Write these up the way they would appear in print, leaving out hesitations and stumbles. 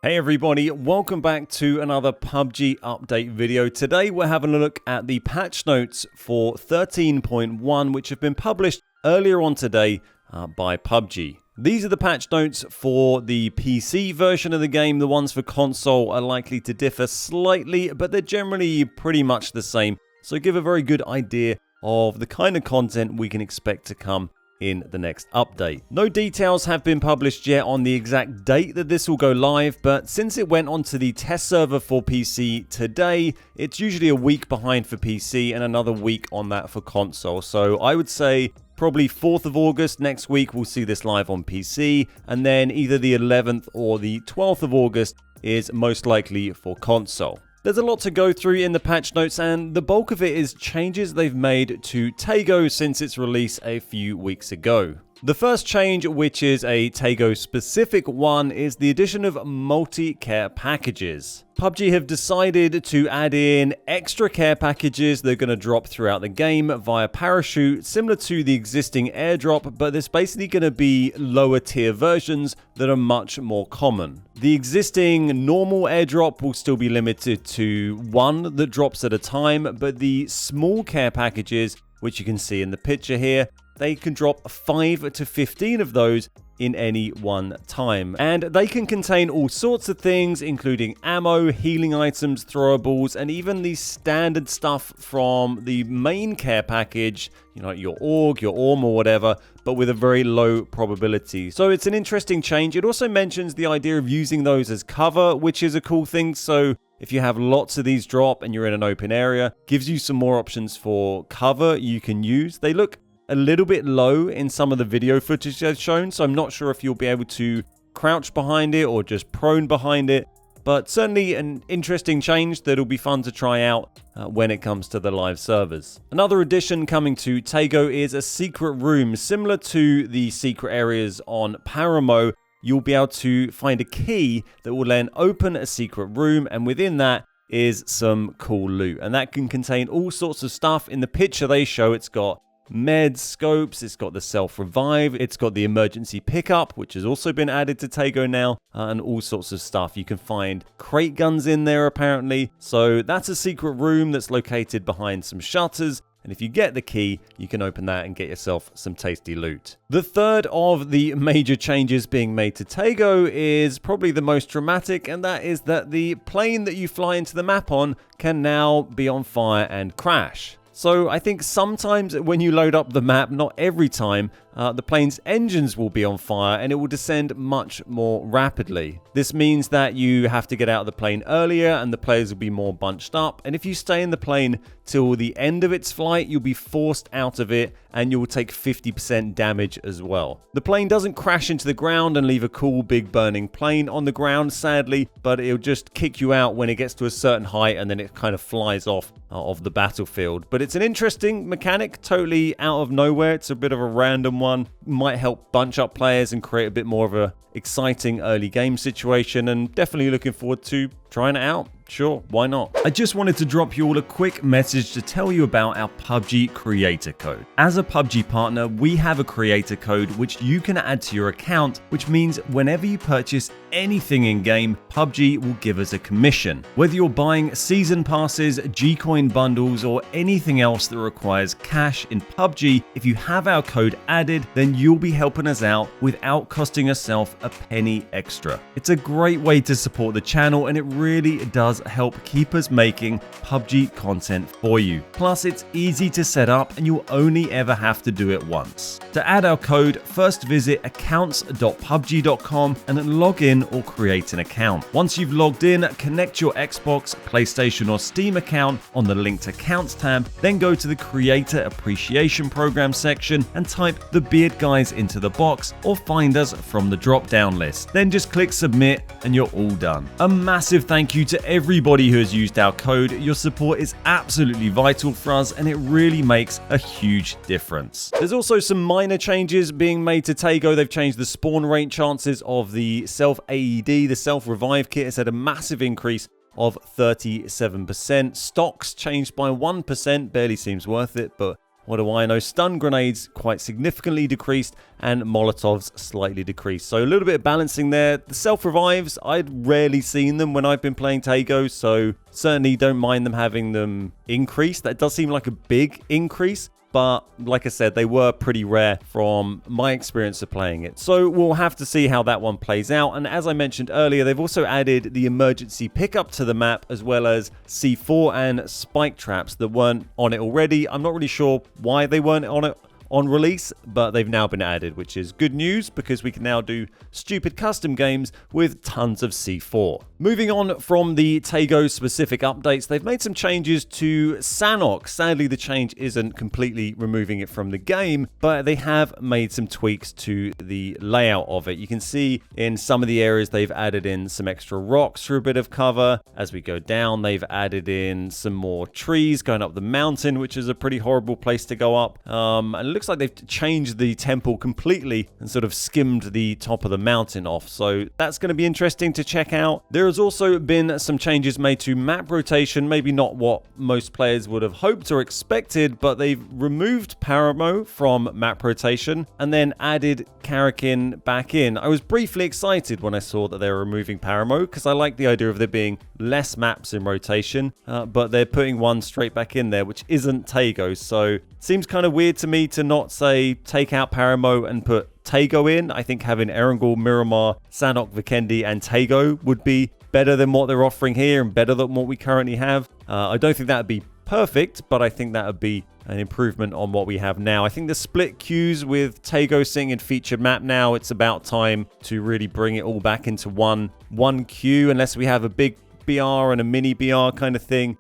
Hey everybody, welcome back to another PUBG update video. Today we're having a look at the patch notes for 13.1 which have been published earlier on today by PUBG. These are the patch notes for the PC version of the game. The ones for console are likely to differ slightly, but they're generally pretty much the same. So give a very good idea of the kind of content we can expect to come in the next update. No details have been published yet on the exact date that this will go live, but since it went onto the test server for PC today, it's usually a week behind for PC and another week on that for console. So I would say probably 4th of August next week we'll see this live on PC, and then either the 11th or the 12th of August is most likely for console. There's a lot to go through in the patch notes, and the bulk of it is changes they've made to Taego since its release a few weeks ago. The first change, which is a Taego specific one, is the addition of multi-care packages. PUBG have decided to add in extra care packages that are going to drop throughout the game via parachute, similar to the existing airdrop, but there's basically going to be lower tier versions that are much more common. The existing normal airdrop will still be limited to one that drops at a time, but the small care packages, which you can see in the picture here, they can drop 5 to 15 of those in any one time. And they can contain all sorts of things, including ammo, healing items, throwables, and even the standard stuff from the main care package, you know, your AUG, your ARM or whatever, but with a very low probability. So it's an interesting change. It also mentions the idea of using those as cover, which is a cool thing. So if you have lots of these drop and you're in an open area, gives you some more options for cover you can use. They look a little bit low in some of the video footage they've shown, so I'm not sure if you'll be able to crouch behind it or just prone behind it, but certainly an interesting change that'll be fun to try out when it comes to the live servers. Another addition coming to Taego is a secret room. Similar to the secret areas on Paramo, you'll be able to find a key that will then open a secret room, and within that is some cool loot, and that can contain all sorts of stuff. In the picture they show, it's got meds, scopes, it's got the self-revive, it's got the emergency pickup, which has also been added to Taego now, and all sorts of stuff. You can find crate guns in there apparently. So that's a secret room that's located behind some shutters, and if you get the key, you can open that and get yourself some tasty loot. The third of the major changes being made to Taego is probably the most dramatic, and that is that the plane that you fly into the map on can now be on fire and crash. So I think sometimes when you load up the map, not every time, the plane's engines will be on fire and it will descend much more rapidly. This means that you have to get out of the plane earlier and the players will be more bunched up. And if you stay in the plane till the end of its flight, you'll be forced out of it and you will take 50% damage as well. The plane doesn't crash into the ground and leave a cool big burning plane on the ground, sadly, but it'll just kick you out when it gets to a certain height and then it kind of flies off of the battlefield. But it's an interesting mechanic, totally out of nowhere. It's a bit of a random one. Might help bunch up players and create a bit more of a exciting early game situation, and definitely looking forward to trying it out. Sure, why not? I just wanted to drop you all a quick message to tell you about our PUBG creator code. As a PUBG partner, we have a creator code which you can add to your account, which means whenever you purchase anything in game, PUBG will give us a commission. Whether you're buying season passes, G-Coin bundles, or anything else that requires cash in PUBG, if you have our code added, then you'll be helping us out without costing yourself a penny extra. It's a great way to support the channel, and it really does help keep us making PUBG content for you. Plus, it's easy to set up and you'll only ever have to do it once. To add our code, first visit accounts.pubg.com and then log in or create an account. Once you've logged in, connect your Xbox, PlayStation or Steam account on the linked accounts tab, then go to the Creator Appreciation Program section and type the Beard Guys into the box or find us from the drop-down list. Then just click submit and you're all done. A massive thank you to everybody who has used our code. Your support is absolutely vital for us and it really makes a huge difference. There's also some minor changes being made to Taego. They've changed the spawn rate chances of the self-AED. The self-revive kit has had a massive increase of 37%. Stocks changed by 1%, barely seems worth it, but What do I know? Stun grenades quite significantly decreased, and Molotovs slightly decreased. So a little bit of balancing there. The self-revives, I'd rarely seen them when I've been playing Taego, so certainly don't mind them having them increased. That does seem like a big increase. But like I said, they were pretty rare from my experience of playing it. So we'll have to see how that one plays out. And as I mentioned earlier, they've also added the emergency pickup to the map, as well as C4 and spike traps that weren't on it already. I'm not really sure why they weren't on it on release, but they've now been added, which is good news because we can now do stupid custom games with tons of C4. Moving on from the Taego specific updates, they've made some changes to Sanhok. Sadly, the change isn't completely removing it from the game, but they have made some tweaks to the layout of it. You can see in some of the areas they've added in some extra rocks for a bit of cover. As we go down, they've added in some more trees going up the mountain, which is a pretty horrible place to go up. And it looks like they've changed the temple completely and sort of skimmed the top of the mountain off. So that's going to be interesting to check out. There has also been some changes made to map rotation, maybe not what most players would have hoped or expected, but they've removed Paramo from map rotation and then added Karakin back in. I was briefly excited when I saw that they were removing Paramo because I like the idea of there being less maps in rotation, but they're putting one straight back in there, which isn't Taego. So it seems kind of weird to me to not say take out Paramo and put Taego in. I think having Erangel, Miramar, Sanhok, Vikendi and Taego would be better than what they're offering here and better than what we currently have. I don't think that would be perfect, but I think that would be an improvement on what we have now. I think the split queues with Taego sitting in featured map now, it's about time to really bring it all back into one queue, unless we have a big BR and a mini BR kind of thing,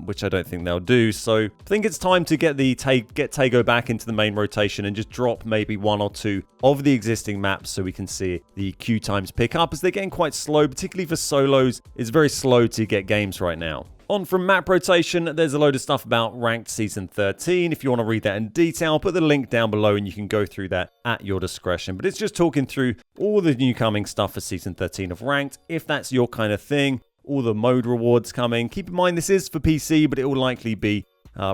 which I don't think they'll do. So I think it's time to get Taego back into the main rotation and just drop maybe one or two of the existing maps so we can see the queue times pick up, as they're getting quite slow, particularly for solos. It's very slow to get games right now. On from map rotation, there's a load of stuff about Ranked Season 13. If you want to read that in detail, I'll put the link down below and you can go through that at your discretion. But it's just talking through all the new coming stuff for Season 13 of Ranked, if that's your kind of thing. All the mode rewards coming. Keep in mind this is for PC, but it will likely be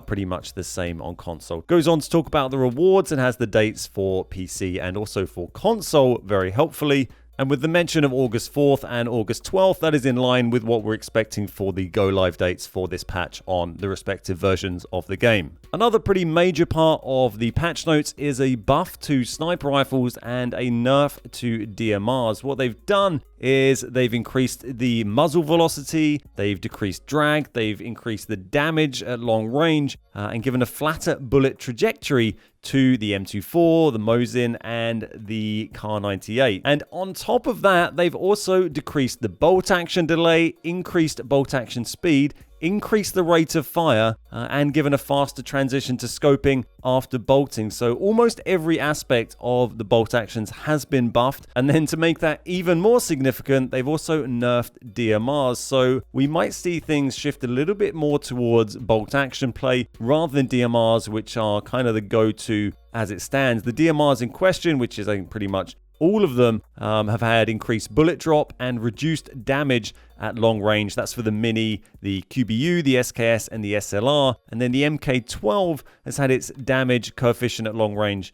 pretty much the same on console. Goes on to talk about the rewards and has the dates for PC and also for console very helpfully. And with the mention of August 4th and August 12th, that is in line with what we're expecting for the go-live dates for this patch on the respective versions of the game. Another pretty major part of the patch notes is a buff to sniper rifles and a nerf to DMRs. What they've done is they've increased the muzzle velocity, they've decreased drag, they've increased the damage at long range, and given a flatter bullet trajectory to the M24, the Mosin, and the Kar 98. And on top of that, they've also decreased the bolt action delay, increased bolt action speed, increased the rate of fire, and given a faster transition to scoping after bolting. So almost every aspect of the bolt actions has been buffed. And then to make that even more significant, they've also nerfed DMRs. So we might see things shift a little bit more towards bolt action play rather than DMRs, which are kind of the go-to as it stands. The DMRs in question, which is I think pretty much all of them, have had increased bullet drop and reduced damage at long range. That's for the Mini, the QBU, the SKS, and the SLR. And then the MK12 has had its damage coefficient at long range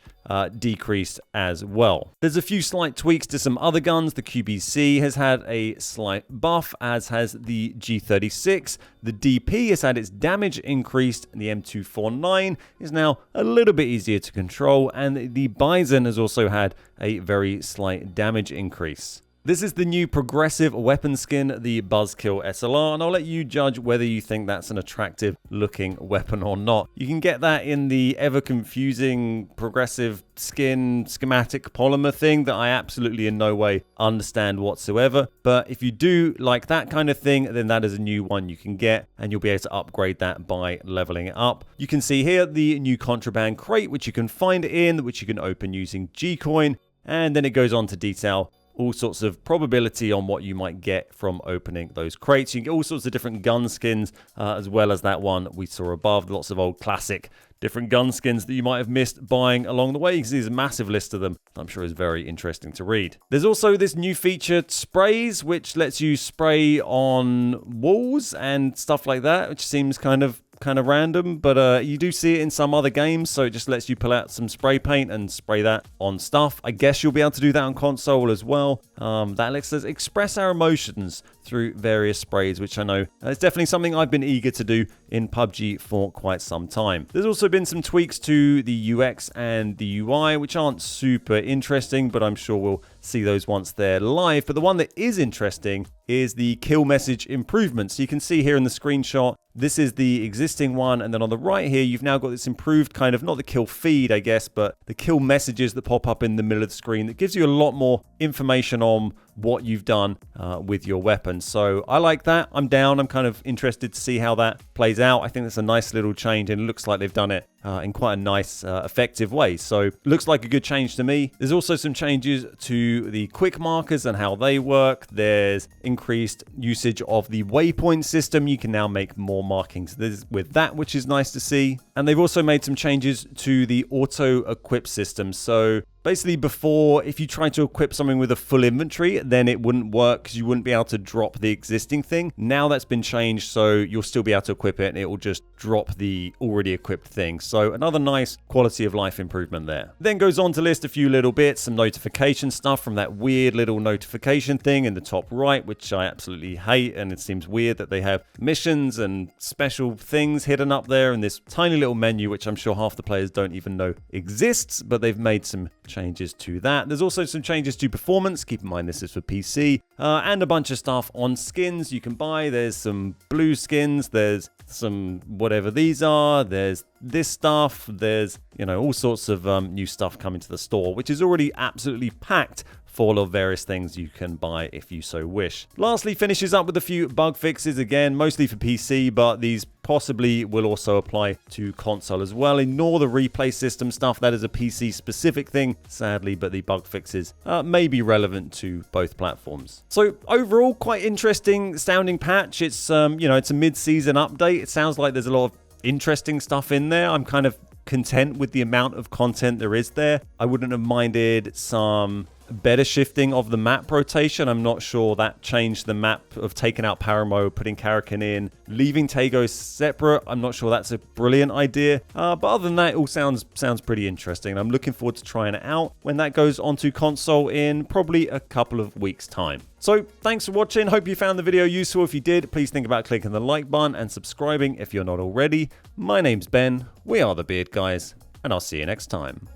decreased as well. There's a few slight tweaks to some other guns. The QBC has had a slight buff, as has the G36. The DP has had its damage increased, and the M249 is now a little bit easier to control, and the Bison has also had a very slight damage increase. This is the new progressive weapon skin, the Buzzkill SLR, and I'll let you judge whether you think that's an attractive looking weapon or not. You can get that in the ever confusing progressive skin schematic polymer thing that I absolutely in no way understand whatsoever. But if you do like that kind of thing, then that is a new one you can get, and you'll be able to upgrade that by leveling it up. You can see here the new contraband crate, which you can find it in, which you can open using G-Coin, and then it goes on to detail all sorts of probability on what you might get from opening those crates. You can get all sorts of different gun skins, as well as that one we saw above. Lots of old classic different gun skins that you might have missed buying along the way. You can see there's a massive list of them. I'm sure is very interesting to read. There's also this new feature, sprays, which lets you spray on walls and stuff like that, which seems kind of kind of random, but you do see it in some other games, so it just lets you pull out some spray paint and spray that on stuff. I guess you'll be able to do that on console as well. That lets us express our emotions through various sprays, which I know is definitely something I've been eager to do in PUBG for quite some time. There's also been some tweaks to the UX and the UI, which aren't super interesting, but I'm sure we'll see those once they're live. But the one that is interesting is the kill message improvement. So you can see here in the screenshot, this is the existing one, and then on the right here, you've now got this improved kind of, not the kill feed, I guess, but the kill messages that pop up in the middle of the screen that gives you a lot more information on what you've done with your weapon. So I like that. I'm down. I'm kind of interested to see how that plays out. I think that's a nice little change, and it looks like they've done it in quite a nice, effective way. So looks like a good change to me. There's also some changes to the quick markers and how they work. There's increased usage of the waypoint system. You can now make more markings with that, which is nice to see. And they've also made some changes to the auto equip system. So basically before, if you tried to equip something with a full inventory, then it wouldn't work because you wouldn't be able to drop the existing thing. Now that's been changed, so you'll still be able to equip it and it will just drop the already equipped thing. So another nice quality of life improvement there. Then goes on to list a few little bits, some notification stuff from that weird little notification thing in the top right, which I absolutely hate, and it seems weird that they have missions and special things hidden up there in this tiny little menu, which I'm sure half the players don't even know exists, but they've made some changes to that. There's also some changes to performance. Keep in mind this is for PC, and a bunch of stuff on skins you can buy. There's some blue skins, there's some whatever these are, there's this stuff, there's, you know, all sorts of new stuff coming to the store, which is already absolutely packed full of various things you can buy if you so wish. Lastly, finishes up with a few bug fixes, again, mostly for PC, but these possibly will also apply to console as well. Ignore the replay system stuff. That is a PC specific thing, sadly, but the bug fixes may be relevant to both platforms. So overall, quite interesting sounding patch. It's, you know, it's a mid-season update. It sounds like there's a lot of interesting stuff in there. I'm kind of content with the amount of content there is there. I wouldn't have minded some better shifting of the map rotation. I'm not sure that changed the map of taking out Paramo, putting Karakin in, leaving Taego separate. I'm not sure that's a brilliant idea. But other than that, it all sounds pretty interesting. I'm looking forward to trying it out when that goes onto console in probably a couple of weeks' time. So thanks for watching. Hope you found the video useful. If you did, please think about clicking the like button and subscribing if you're not already. My name's Ben. We are the Beard Guys, and I'll see you next time.